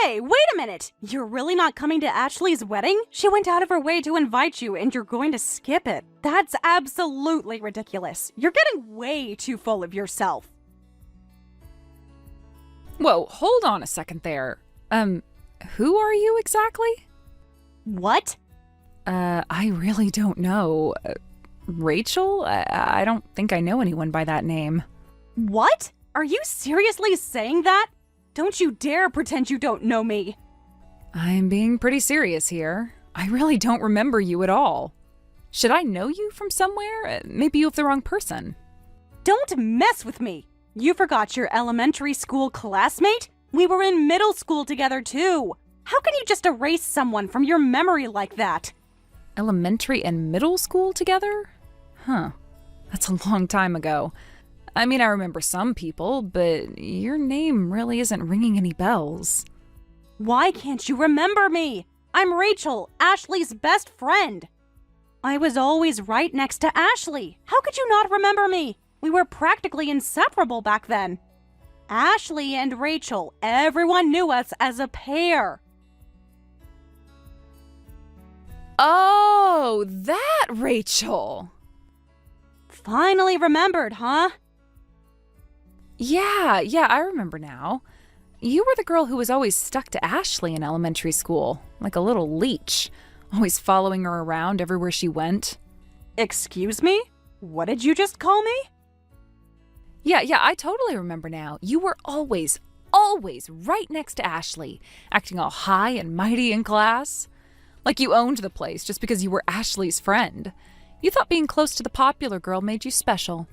Hey, wait a minute! You're really not coming to Ashley's wedding? She went out of her way to invite you and you're going to skip it. That's absolutely ridiculous. You're getting way too full of yourself. Whoa, hold on a second there. Who are you exactly? What? I really don't know. Rachel? I don't think I know anyone by that name. What? Are you seriously saying that? Don't you dare pretend you don't know me. I'm being pretty serious here. I really don't remember you at all. Should I know you from somewhere? Maybe you have the wrong person. Don't mess with me. You forgot your elementary school classmate? We were in middle school together too. How can you just erase someone from your memory like that? Elementary and middle school together? Huh. That's a long time ago. I mean, I remember some people, but your name really isn't ringing any bells. Why can't you remember me? I'm Rachel, Ashley's best friend. I was always right next to Ashley. How could you not remember me? We were practically inseparable back then. Ashley and Rachel, everyone knew us as a pair. Oh, that Rachel! Finally remembered, huh? Yeah, I remember now. You were the girl who was always stuck to Ashley in elementary school, like a little leech, always following her around everywhere she went. Excuse me? What did you just call me? Yeah, I totally remember now. You were always right next to Ashley, acting all high and mighty in class. Like you owned the place just because you were Ashley's friend. You thought being close to the popular girl made you special.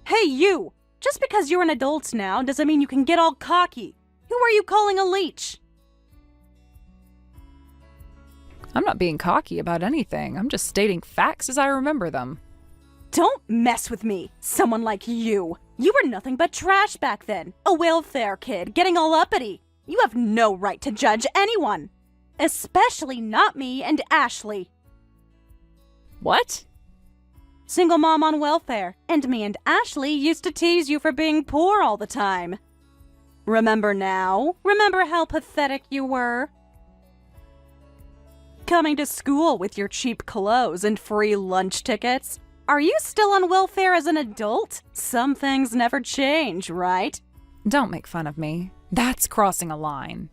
Hey, you! Just because you're an adult now doesn't mean you can get all cocky. Who are you calling a leech? I'm not being cocky about anything. I'm just stating facts as I remember them. Don't mess with me, someone like you. You were nothing but trash back then. A welfare kid getting all uppity. You have no right to judge anyone. Especially not me and Ashley. What? Single mom on welfare, and me and Ashley used to tease you for being poor all the time. Remember now? Remember how pathetic you were? Coming to school with your cheap clothes and free lunch tickets? Are you still on welfare as an adult? Some things never change, right? Don't make fun of me. That's crossing a line.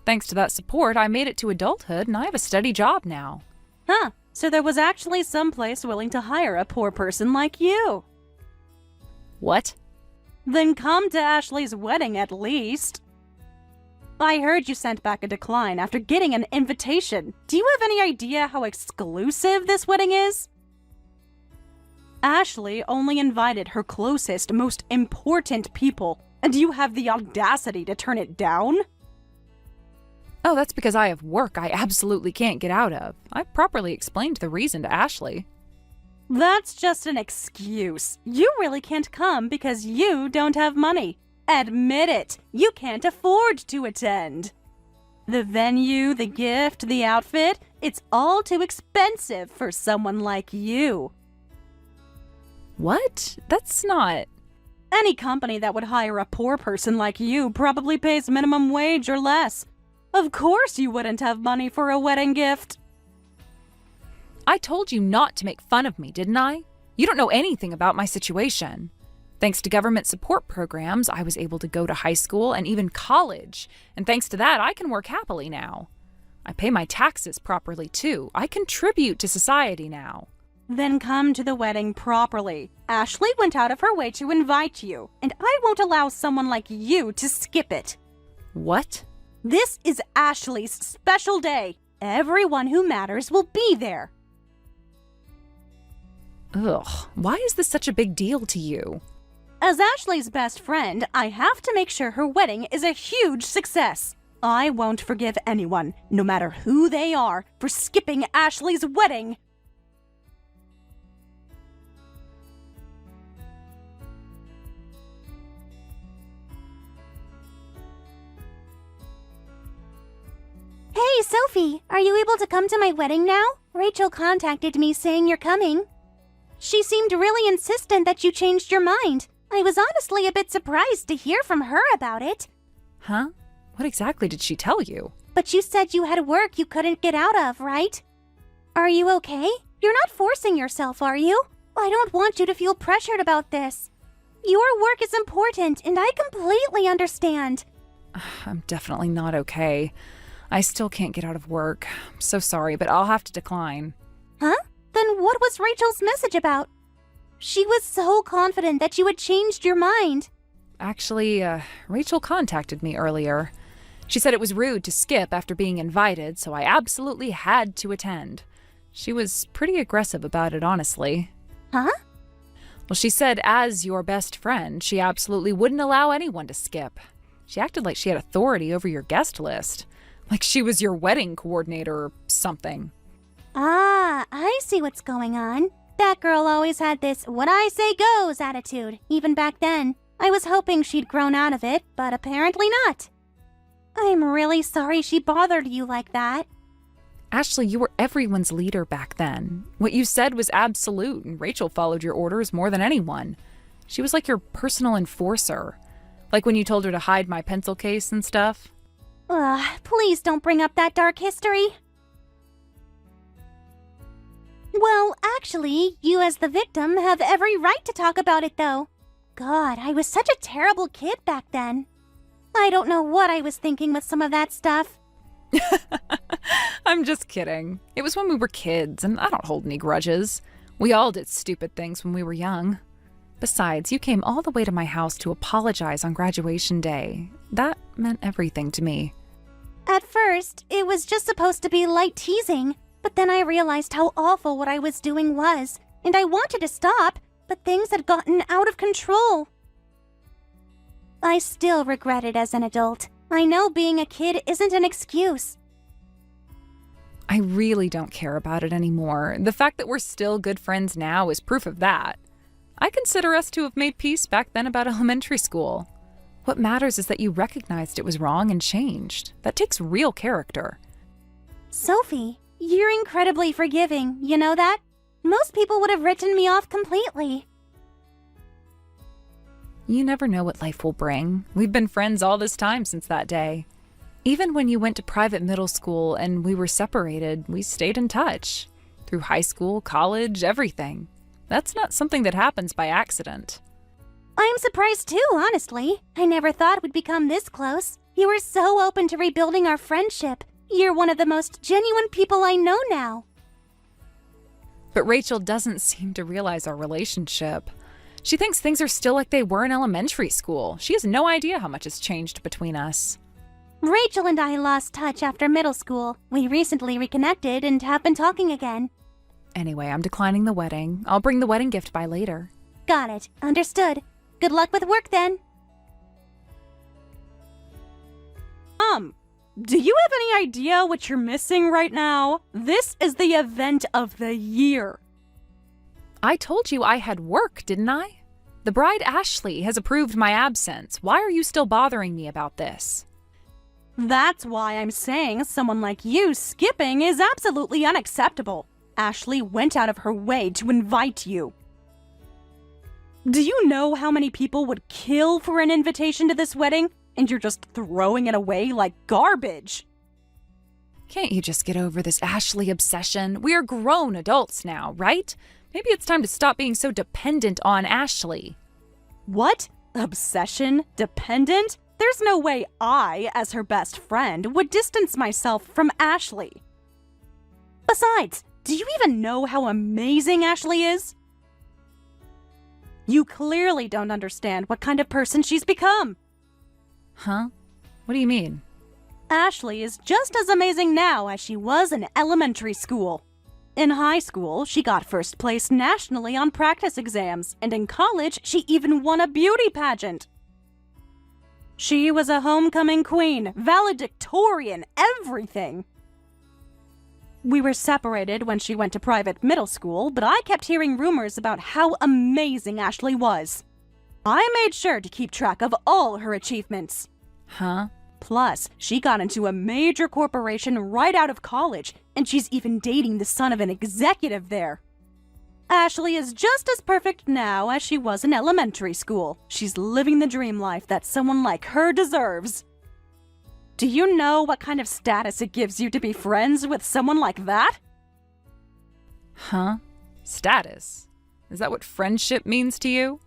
Thanks to that support, I made it to adulthood and I have a steady job now. Huh. So there was actually some place willing to hire a poor person like you. What? Then come to Ashley's wedding at least. I heard you sent back a decline after getting an invitation. Do you have any idea how exclusive this wedding is? Ashley only invited her closest, most important people, and you have the audacity to turn it down? Oh, that's because I have work I absolutely can't get out of. I properly explained the reason to Ashley. That's just an excuse. You really can't come because you don't have money. Admit it. You can't afford to attend. The venue, the gift, the outfit, it's all too expensive for someone like you. What? That's not... Any company that would hire a poor person like you probably pays minimum wage or less. Of course you wouldn't have money for a wedding gift. I told you not to make fun of me, didn't I? You don't know anything about my situation. Thanks to government support programs, I was able to go to high school and even college. And thanks to that, I can work happily now. I pay my taxes properly, too. I contribute to society now. Then come to the wedding properly. Ashley went out of her way to invite you, and I won't allow someone like you to skip it. What? This is Ashley's special day. Everyone who matters will be there. Ugh, why is this such a big deal to you? As Ashley's best friend, I have to make sure her wedding is a huge success. I won't forgive anyone, no matter who they are, for skipping Ashley's wedding. Hey, Sophie, are you able to come to my wedding now? Rachel contacted me saying you're coming. She seemed really insistent that you changed your mind. I was honestly a bit surprised to hear from her about it. Huh? What exactly did she tell you? But you said you had work you couldn't get out of, right? Are you okay? You're not forcing yourself, are you? I don't want you to feel pressured about this. Your work is important, and I completely understand. I'm definitely not okay. I still can't get out of work. I'm so sorry, but I'll have to decline. Huh? Then what was Rachel's message about? She was so confident that you had changed your mind. Actually, Rachel contacted me earlier. She said it was rude to skip after being invited, so I absolutely had to attend. She was pretty aggressive about it, honestly. Huh? Well, she said as your best friend, she absolutely wouldn't allow anyone to skip. She acted like she had authority over your guest list. Like she was your wedding coordinator or something. Ah, I see what's going on. That girl always had this what I say goes attitude, even back then. I was hoping she'd grown out of it, but apparently not. I'm really sorry she bothered you like that. Ashley, you were everyone's leader back then. What you said was absolute, and Rachel followed your orders more than anyone. She was like your personal enforcer. Like when you told her to hide my pencil case and stuff. Please don't bring up that dark history. Well, actually, you as the victim have every right to talk about it, though. God, I was such a terrible kid back then. I don't know what I was thinking with some of that stuff. I'm just kidding. It was when we were kids, and I don't hold any grudges. We all did stupid things when we were young. Besides, you came all the way to my house to apologize on graduation day. That meant everything to me. At first, it was just supposed to be light teasing, but then I realized how awful what I was doing was, and I wanted to stop, but things had gotten out of control. I still regret it as an adult. I know being a kid isn't an excuse. I really don't care about it anymore. The fact that we're still good friends now is proof of that. I consider us to have made peace back then about elementary school. What matters is that you recognized it was wrong and changed. That takes real character. Sophie, you're incredibly forgiving, you know that? Most people would have written me off completely. You never know what life will bring. We've been friends all this time since that day. Even when you went to private middle school and we were separated, we stayed in touch. Through high school, college, everything. That's not something that happens by accident. I'm surprised too, honestly. I never thought we'd become this close. You were so open to rebuilding our friendship. You're one of the most genuine people I know now. But Rachel doesn't seem to realize our relationship. She thinks things are still like they were in elementary school. She has no idea how much has changed between us. Rachel and I lost touch after middle school. We recently reconnected and have been talking again. Anyway, I'm declining the wedding. I'll bring the wedding gift by later. Got it. Understood. Good luck with work then. Do you have any idea what you're missing right now? This is the event of the year. I told you I had work, didn't I? The bride Ashley has approved my absence. Why are you still bothering me about this? That's why I'm saying someone like you skipping is absolutely unacceptable. Ashley went out of her way to invite you. Do you know how many people would kill for an invitation to this wedding? And you're just throwing it away like garbage. Can't you just get over this Ashley obsession? We are grown adults now, right? Maybe it's time to stop being so dependent on Ashley. What? Obsession? Dependent? There's no way I, as her best friend, would distance myself from Ashley. Besides, do you even know how amazing Ashley is? You clearly don't understand what kind of person she's become. Huh? What do you mean? Ashley is just as amazing now as she was in elementary school. In high school, she got first place nationally on practice exams, and in college, she even won a beauty pageant. She was a homecoming queen, valedictorian, everything. We were separated when she went to private middle school, but I kept hearing rumors about how amazing Ashley was. I made sure to keep track of all her achievements. Huh? Plus, she got into a major corporation right out of college, and she's even dating the son of an executive there. Ashley is just as perfect now as she was in elementary school. She's living the dream life that someone like her deserves. Do you know what kind of status it gives you to be friends with someone like that? Huh? Status? Is that what friendship means to you?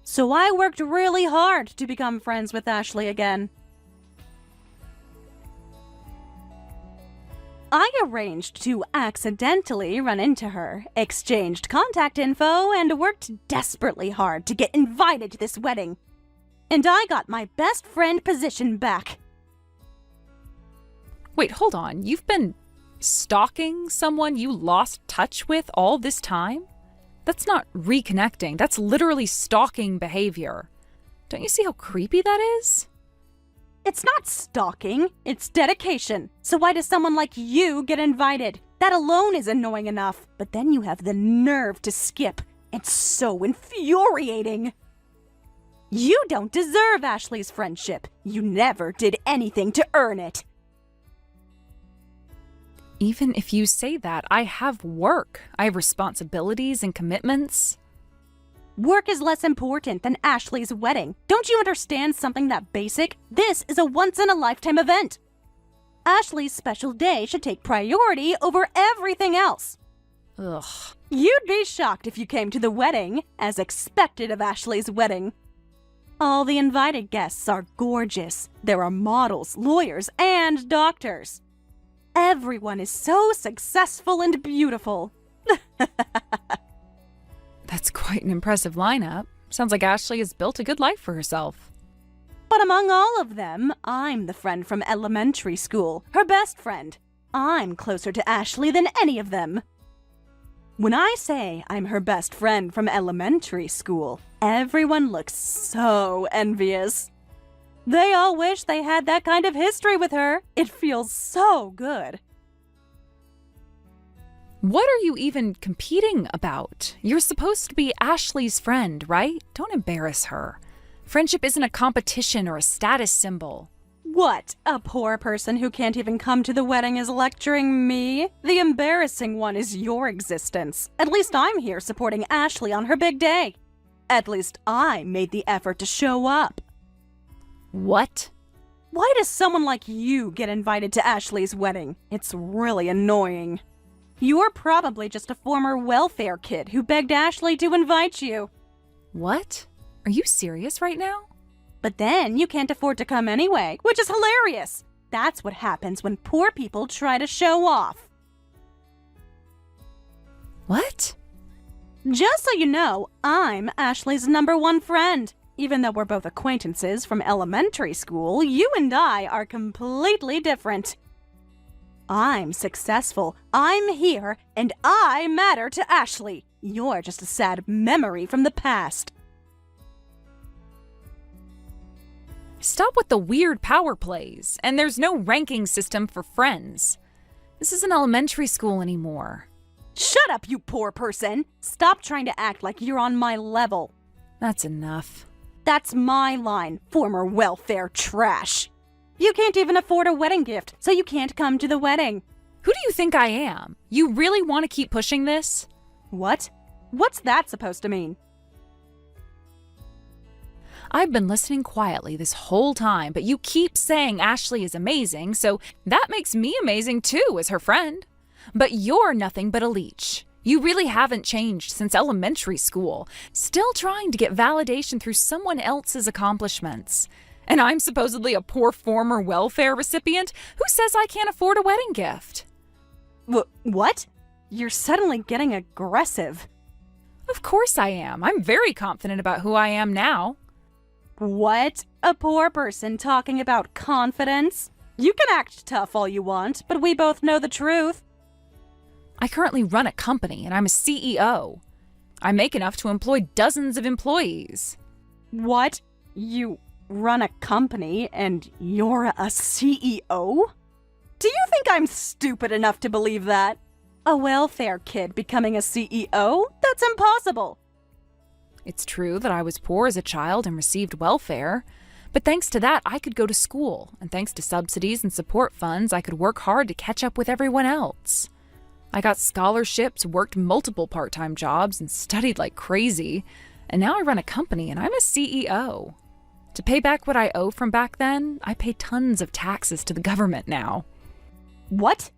So I worked really hard to become friends with Ashley again. I arranged to accidentally run into her, exchanged contact info, and worked desperately hard to get invited to this wedding. And I got my best friend position back. Wait, hold on. You've been stalking someone you lost touch with all this time? That's not reconnecting. That's literally stalking behavior. Don't you see how creepy that is? It's not stalking, it's dedication. So why does someone like you get invited? That alone is annoying enough. But then you have the nerve to skip. It's so infuriating. You don't deserve Ashley's friendship. You never did anything to earn it. Even if you say that, I have work. I have responsibilities and commitments. Work is less important than Ashley's wedding. Don't you understand something that basic? This is a once-in-a-lifetime event. Ashley's special day should take priority over everything else. Ugh. You'd be shocked if you came to the wedding, as expected of Ashley's wedding. All the invited guests are gorgeous. There are models, lawyers, and doctors. Everyone is so successful and beautiful. That's quite an impressive lineup. Sounds like Ashley has built a good life for herself. But among all of them, I'm the friend from elementary school, her best friend. I'm closer to Ashley than any of them. When I say I'm her best friend from elementary school, everyone looks so envious. They all wish they had that kind of history with her. It feels so good. What are you even competing about? You're supposed to be Ashley's friend, right? Don't embarrass her. Friendship isn't a competition or a status symbol. What? A poor person who can't even come to the wedding is lecturing me? The embarrassing one is your existence. At least I'm here supporting Ashley on her big day. At least I made the effort to show up. What? Why does someone like you get invited to Ashley's wedding? It's really annoying. You're probably just a former welfare kid who begged Ashley to invite you. What? Are you serious right now? But then you can't afford to come anyway, which is hilarious. That's what happens when poor people try to show off. What? Just so you know, I'm Ashley's #1 friend. Even though we're both acquaintances from elementary school, you and I are completely different. I'm successful, I'm here, and I matter to Ashley. You're just a sad memory from the past. Stop with the weird power plays, and there's no ranking system for friends. This isn't elementary school anymore. Shut up, you poor person! Stop trying to act like you're on my level. That's enough. That's my line, former welfare trash. You can't even afford a wedding gift, so you can't come to the wedding. Who do you think I am? You really want to keep pushing this? What? What's that supposed to mean? I've been listening quietly this whole time, but you keep saying Ashley is amazing, so that makes me amazing too as her friend. But you're nothing but a leech. You really haven't changed since elementary school, still trying to get validation through someone else's accomplishments. And I'm supposedly a poor former welfare recipient who says I can't afford a wedding gift. What? You're suddenly getting aggressive. Of course I am. I'm very confident about who I am now. What? A poor person talking about confidence? You can act tough all you want, but we both know the truth. I currently run a company and I'm a CEO. I make enough to employ dozens of employees. What? You run a company and you're a CEO? Do you think I'm stupid enough to believe that? A welfare kid becoming a CEO? That's impossible. It's true that I was poor as a child and received welfare, but thanks to that, I could go to school, and thanks to subsidies and support funds, I could work hard to catch up with everyone else. I got scholarships, worked multiple part-time jobs, and studied like crazy, and now I run a company and I'm a CEO. To pay back what I owe from back then, I pay tons of taxes to the government now. What?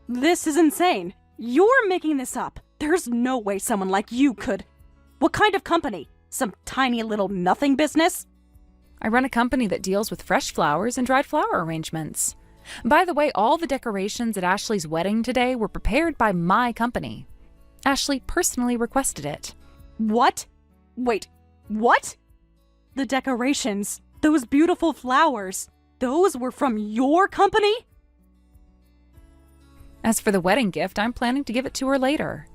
This is insane. You're making this up. There's no way someone like you could. What kind of company? Some tiny little nothing business? I run a company that deals with fresh flowers and dried flower arrangements. By the way, all the decorations at Ashley's wedding today were prepared by my company. Ashley personally requested it. What? Wait, what? The decorations, those beautiful flowers, those were from your company? As for the wedding gift, I'm planning to give it to her later.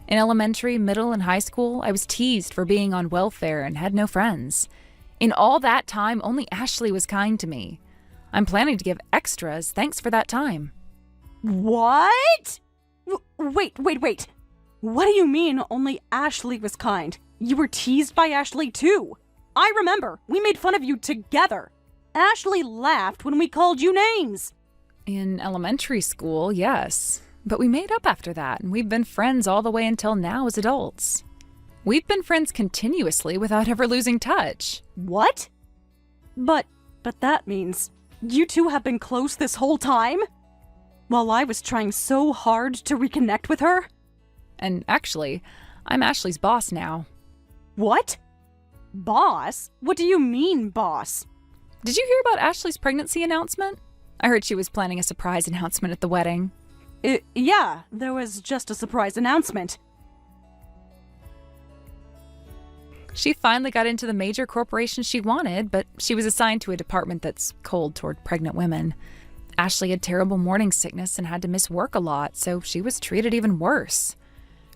In elementary, middle, and high school, I was teased for being on welfare and had no friends. In all that time, only Ashley was kind to me. I'm planning to give extras thanks for that time. What? Wait. What do you mean only Ashley was kind? You were teased by Ashley too. I remember, we made fun of you together. Ashley laughed when we called you names. In elementary school, yes. But we made up after that, and we've been friends all the way until now as adults. We've been friends continuously without ever losing touch. What? But that means you two have been close this whole time? While I was trying so hard to reconnect with her? And actually, I'm Ashley's boss now. What? Boss? What do you mean, boss? Did you hear about Ashley's pregnancy announcement? I heard she was planning a surprise announcement at the wedding. Yeah, there was just a surprise announcement. She finally got into the major corporation she wanted, but she was assigned to a department that's cold toward pregnant women. Ashley had terrible morning sickness and had to miss work a lot, so she was treated even worse.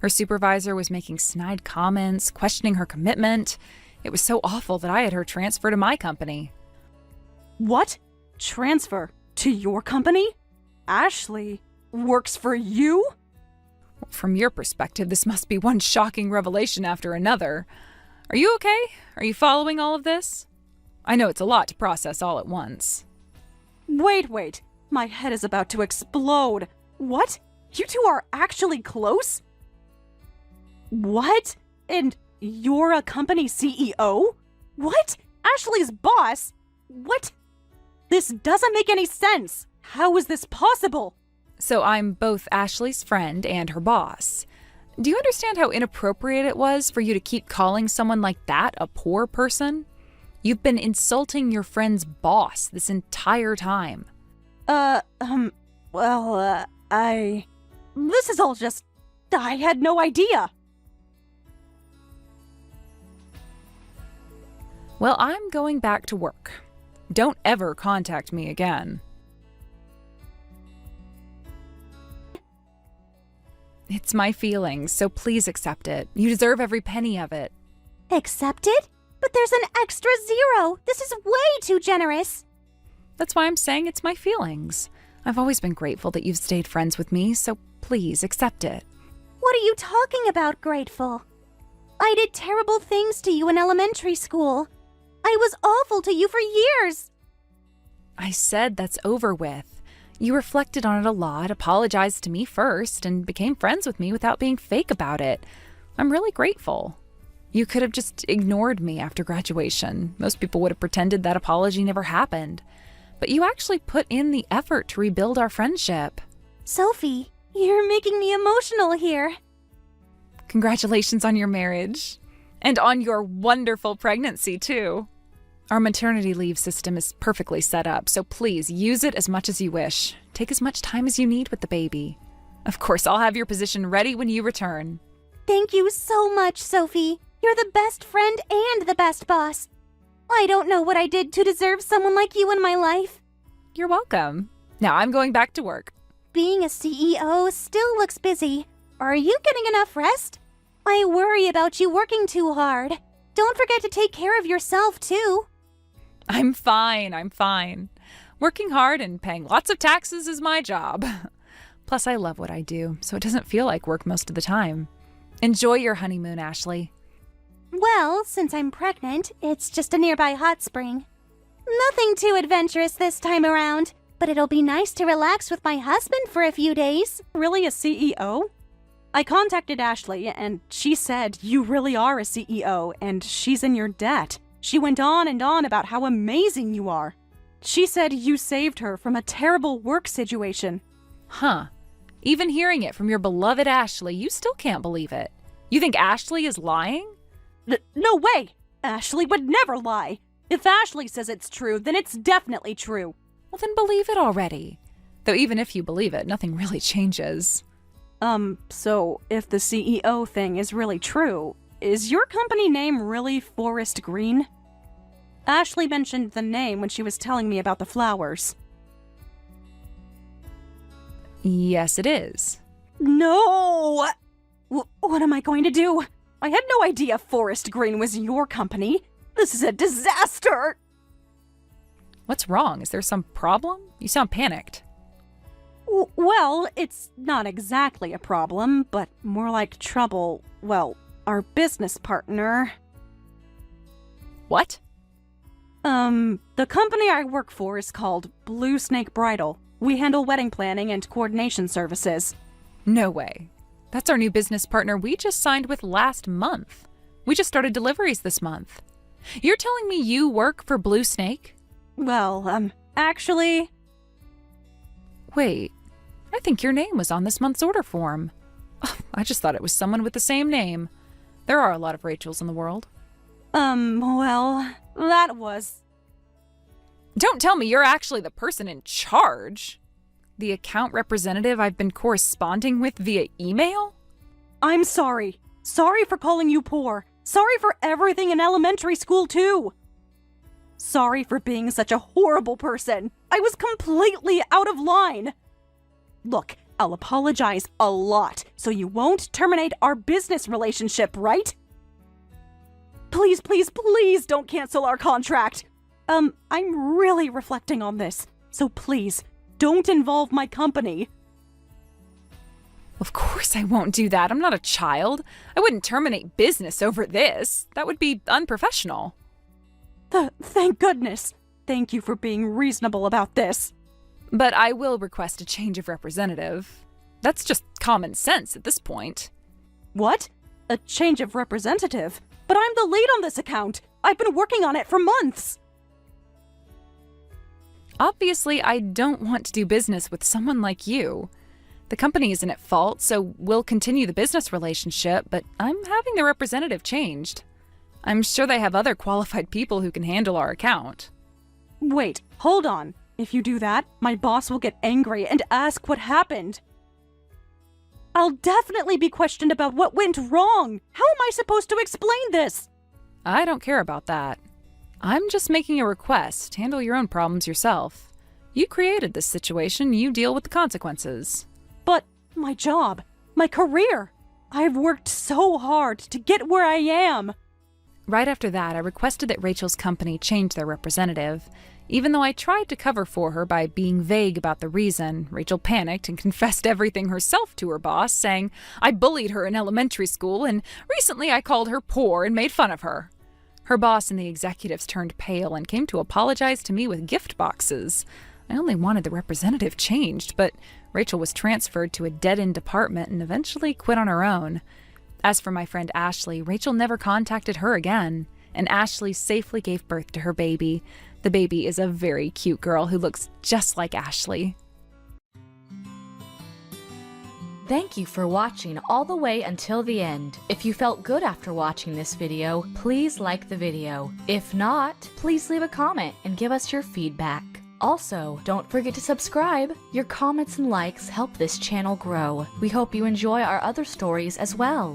Her supervisor was making snide comments, questioning her commitment. It was so awful that I had her transfer to my company. What? Transfer to your company? Ashley works for you? From your perspective, this must be one shocking revelation after another. Are you okay? Are you following all of this? I know it's a lot to process all at once. Wait. My head is about to explode. What? You two are actually close? What? And you're a company CEO? What? Ashley's boss? What? This doesn't make any sense. How is this possible? So I'm both Ashley's friend and her boss. Do you understand how inappropriate it was for you to keep calling someone like that a poor person? You've been insulting your friend's boss this entire time. This is all just... I had no idea. Well, I'm going back to work. Don't ever contact me again. It's my feelings, so please accept it. You deserve every penny of it. Accept it? But there's an extra 0. This is way too generous. That's why I'm saying it's my feelings. I've always been grateful that you've stayed friends with me, so please accept it. What are you talking about, grateful? I did terrible things to you in elementary school. I was awful to you for years. I said that's over with. You reflected on it a lot, apologized to me first, and became friends with me without being fake about it. I'm really grateful. You could have just ignored me after graduation. Most people would have pretended that apology never happened. But you actually put in the effort to rebuild our friendship. Sophie, you're making me emotional here. Congratulations on your marriage. And on your wonderful pregnancy, too. Our maternity leave system is perfectly set up, so please use it as much as you wish. Take as much time as you need with the baby. Of course, I'll have your position ready when you return. Thank you so much, Sophie. You're the best friend and the best boss. I don't know what I did to deserve someone like you in my life. You're welcome. Now I'm going back to work. Being a CEO still looks busy. Are you getting enough rest? I worry about you working too hard. Don't forget to take care of yourself, too. I'm fine. Working hard and paying lots of taxes is my job. Plus, I love what I do, so it doesn't feel like work most of the time. Enjoy your honeymoon, Ashley. Well, since I'm pregnant, it's just a nearby hot spring. Nothing too adventurous this time around, but it'll be nice to relax with my husband for a few days. Really a CEO? I contacted Ashley, and she said you really are a CEO, and she's in your debt. She went on and on about how amazing you are. She said you saved her from a terrible work situation. Huh. Even hearing it from your beloved Ashley, you still can't believe it. You think Ashley is lying? No way! Ashley would never lie. If Ashley says it's true, then it's definitely true. Well, then believe it already. Though even if you believe it, nothing really changes. So if the CEO thing is really true, is your company name really Forest Green? Ashley mentioned the name when she was telling me about the flowers. Yes, it is. No! What am I going to do? I had no idea Forest Green was your company. This is a disaster! What's wrong? Is there some problem? You sound panicked. Well, it's not exactly a problem, but more like trouble. Well, our business partner. What? The company I work for is called Blue Snake Bridal. We handle wedding planning and coordination services. No way. That's our new business partner we just signed with last month. We just started deliveries this month. You're telling me you work for Blue Snake? Well, actually... Wait, I think your name was on this month's order form. I just thought it was someone with the same name. There are a lot of Rachels in the world. Well, that was... Don't tell me you're actually the person in charge. The account representative I've been corresponding with via email? I'm sorry. Sorry for calling you poor. Sorry for everything in elementary school, too. Sorry for being such a horrible person. I was completely out of line. Look, I'll apologize a lot, so you won't terminate our business relationship, right? Please, please, please don't cancel our contract. I'm really reflecting on this, so please, don't involve my company. Of course I won't do that. I'm not a child. I wouldn't terminate business over this. That would be unprofessional. Thank goodness. Thank you for being reasonable about this. But I will request a change of representative. That's just common sense at this point. What? A change of representative? But I'm the lead on this account. I've been working on it for months. Obviously, I don't want to do business with someone like you. The company isn't at fault, so we'll continue the business relationship, but I'm having the representative changed. I'm sure they have other qualified people who can handle our account. Wait, hold on. If you do that, my boss will get angry and ask what happened. I'll definitely be questioned about what went wrong. How am I supposed to explain this? I don't care about that. I'm just making a request. Handle your own problems yourself. You created this situation, you deal with the consequences. But my job, my career, I've worked so hard to get where I am. Right after that, I requested that Rachel's company change their representative. Even though I tried to cover for her by being vague about the reason, Rachel panicked and confessed everything herself to her boss, saying I bullied her in elementary school and recently I called her poor and made fun of her. Her boss and the executives turned pale and came to apologize to me with gift boxes. I only wanted the representative changed, but Rachel was transferred to a dead-end department and eventually quit on her own. As for my friend Ashley, Rachel never contacted her again, and Ashley safely gave birth to her baby. The baby is a very cute girl who looks just like Ashley. Thank you for watching all the way until the end. If you felt good after watching this video, please like the video. If not, please leave a comment and give us your feedback. Also, don't forget to subscribe. Your comments and likes help this channel grow. We hope you enjoy our other stories as well.